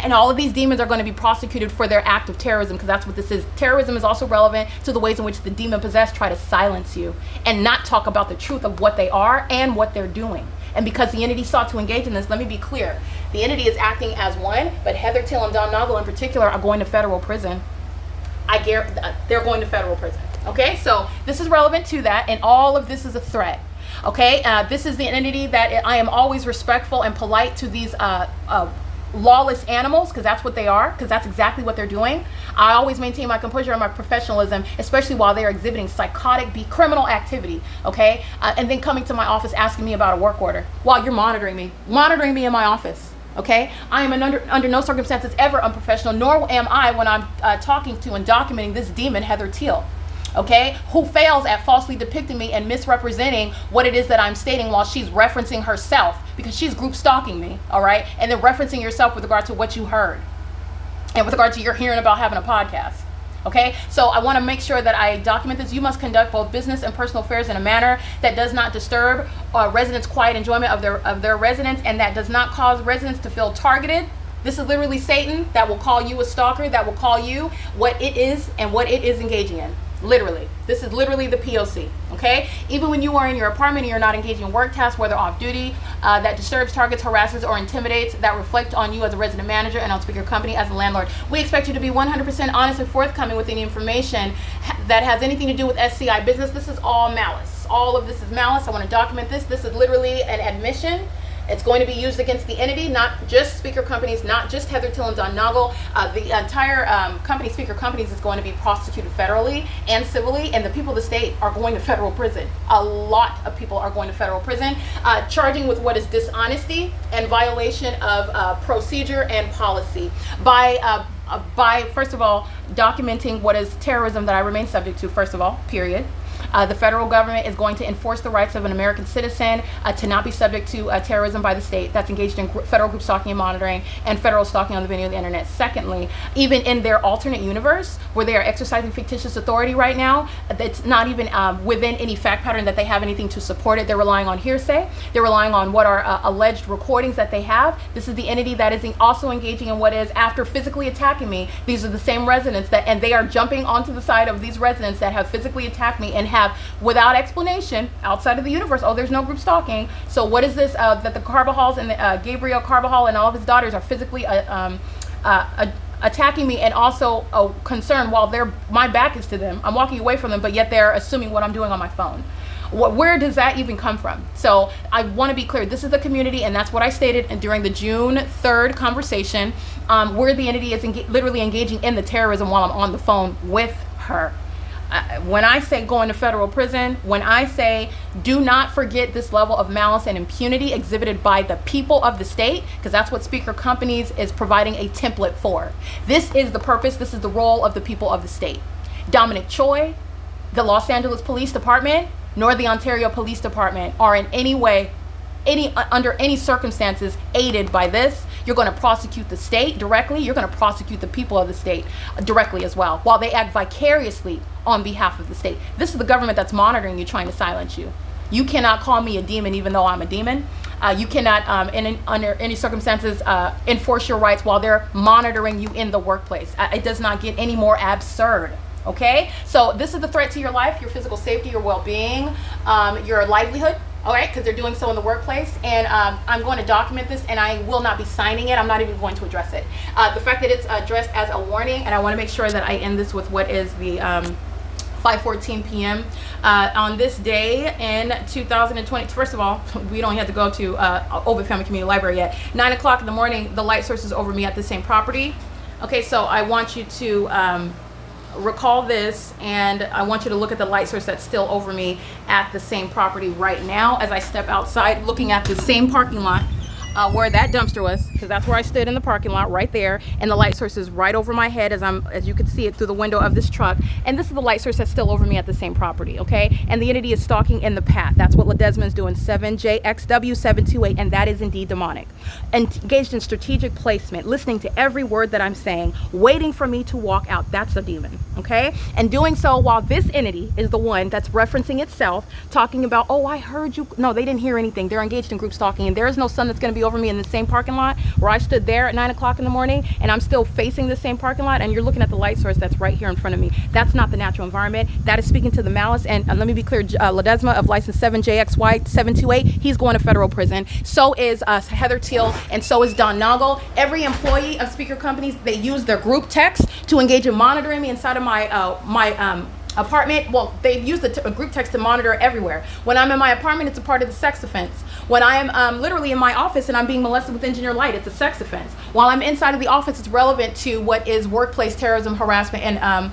And all of these demons are going to be prosecuted for their act of terrorism, because that's what this is. Terrorism is also relevant to the ways in which the demon-possessed try to silence you and not talk about the truth of what they are and what they're doing. And because the entity sought to engage in this, let me be clear. The entity is acting as one, but Heather Till and Don Noggle in particular are going to federal prison. I guarantee they're going to federal prison. Okay, so this is relevant to that, and all of this is a threat. Okay, this is the entity that I am always respectful and polite to these lawless animals, because that's what they are, because that's exactly what they're doing. I always maintain my composure and my professionalism, especially while they're exhibiting psychotic criminal activity, okay? And then coming to my office asking me about a work order while you're monitoring me in my office, okay? I am under no circumstances ever unprofessional, nor am I when I'm talking to and documenting this demon, Heather Till. Okay, who fails at falsely depicting me and misrepresenting what it is that I'm stating while she's referencing herself, because she's group stalking me, all right, and then referencing yourself with regard to what you heard and with regard to your hearing about having a podcast. Okay, so I want to make sure that I document this. You must conduct both business and personal affairs in a manner that does not disturb residents' quiet enjoyment of their residence, and that does not cause residents to feel targeted. This is literally Satan that will call you a stalker, that will call you what it is and what it is engaging in. Literally, this is literally the P.O.C. Okay, even when you are in your apartment and you're not engaging in work tasks, whether off duty, that disturbs, targets, harasses, or intimidates, that reflect on you as a resident manager and on speaker company as a landlord. We expect you to be 100% honest and forthcoming with any information that has anything to do with SCI business. This is all malice. All of this is malice. I want to document this. This is literally an admission. It's going to be used against the entity, not just speaker companies, not just Heather Till and Don Noggle. The entire company, speaker companies, is going to be prosecuted federally and civilly, and the people of the state are going to federal prison. A lot of people are going to federal prison, charging with what is dishonesty and violation of procedure and policy by first of all, documenting what is terrorism that I remain subject to, first of all, period. The federal government is going to enforce the rights of an American citizen to not be subject to terrorism by the state that's engaged in federal group stalking and monitoring and federal stalking on the venue of the internet. Secondly, even in their alternate universe where they are exercising fictitious authority right now, that's not even within any fact pattern that they have anything to support it. They're relying on hearsay. They're relying on what are alleged recordings that they have. This is the entity that is also engaging in what is, after physically attacking me, these are the same residents that, and they are jumping onto the side of these residents that have physically attacked me and have, without explanation, outside of the universe, oh, there's no group stalking. So what is this that the Carbajals and the, Gabriel Carbajal and all of his daughters are physically attacking me, and also concerned while my back is to them. I'm walking away from them, but yet they're assuming what I'm doing on my phone. Where does that even come from? So I want to be clear. This is the community, and that's what I stated during the June 3rd conversation, where the entity is literally engaging in the terrorism while I'm on the phone with her. When I say going to federal prison, when I say do not forget this level of malice and impunity exhibited by the people of the state, because that's what Speaker Companies is providing a template for. This is the purpose, this is the role of the people of the state. Dominic Choi, the Los Angeles Police Department, nor the Ontario Police Department are in any way, under any circumstances, aided by this. You're going to prosecute the state directly. You're going to prosecute the people of the state directly as well, while they act vicariously on behalf of the state. This is the government that's monitoring you, trying to silence you. You cannot call me a demon even though I'm a demon. You cannot, under any circumstances, enforce your rights while they're monitoring you in the workplace. It does not get any more absurd. Okay? So this is the threat to your life, your physical safety, your well-being, your livelihood. All right, because they're doing so in the workplace, and I'm going to document this, and I will not be signing it. I'm not even going to address it. The fact that it's addressed as a warning, and I want to make sure that I end this with what is the 5:14 p.m. On this day in 2020. First of all, we don't have to go to Ovid Family Community Library yet. 9 o'clock in the morning, the light source is over me at the same property. Okay, so I want you to recall this, and I want you to look at the light source that's still over me at the same property right now as I step outside looking at the same parking lot where that dumpster was, because that's where I stood in the parking lot right there, and the light source is right over my head as you can see it through the window of this truck, and this is the light source that's still over me at the same property, okay? And the entity is stalking in the path. That's what Ledesma is doing, 7JXW728, and that is indeed demonic. Engaged in strategic placement, listening to every word that I'm saying, waiting for me to walk out. That's a demon, okay? And doing so while this entity is the one that's referencing itself, talking about, oh, I heard you. No, they didn't hear anything. They're engaged in group stalking, and there is no son that's going to be over me in the same parking lot where I stood there at 9 o'clock in the morning, and I'm still facing the same parking lot, and you're looking at the light source that's right here in front of me. That's not the natural environment. That is speaking to the malice. And let me be clear, Ledesma of license 7JXY728, he's going to federal prison. So is Heather Teal, and so is Don Noggle. Every employee of speaker companies, they use their group text to engage in monitoring me inside of my apartment. Well, they use the group text to monitor everywhere. When I'm in my apartment, it's a part of the sex offense. When I am literally in my office and I'm being molested with engineer light, it's a sex offense. While I'm inside of the office, it's relevant to what is workplace terrorism, harassment, and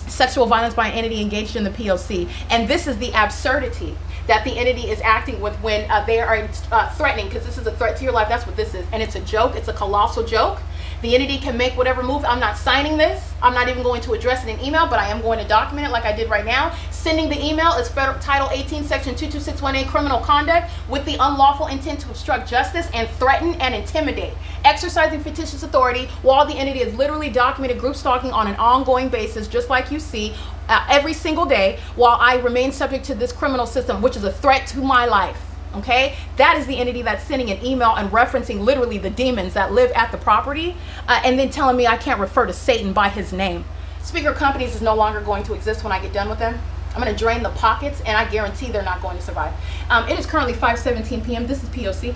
sexual violence by an entity engaged in the P.O.C. And this is the absurdity that the entity is acting with when they are threatening, because this is a threat to your life. That's what this is. And it's a joke. It's a colossal joke. The entity can make whatever move. I'm not signing this. I'm not even going to address it in email, but I am going to document it like I did right now. Sending the email is Federal Title 18, Section 22618, criminal conduct with the unlawful intent to obstruct justice and threaten and intimidate. Exercising fictitious authority while the entity is literally documented group stalking on an ongoing basis, just like you see every single day, while I remain subject to this criminal system, which is a threat to my life. Okay, that is the entity that's sending an email and referencing literally the demons that live at the property, and then telling me I can't refer to Satan by his name. Speaker companies is no longer going to exist when I get done with them. I'm going to drain the pockets, and I guarantee they're not going to survive. It is currently 5:17 p.m. This is P.O.C.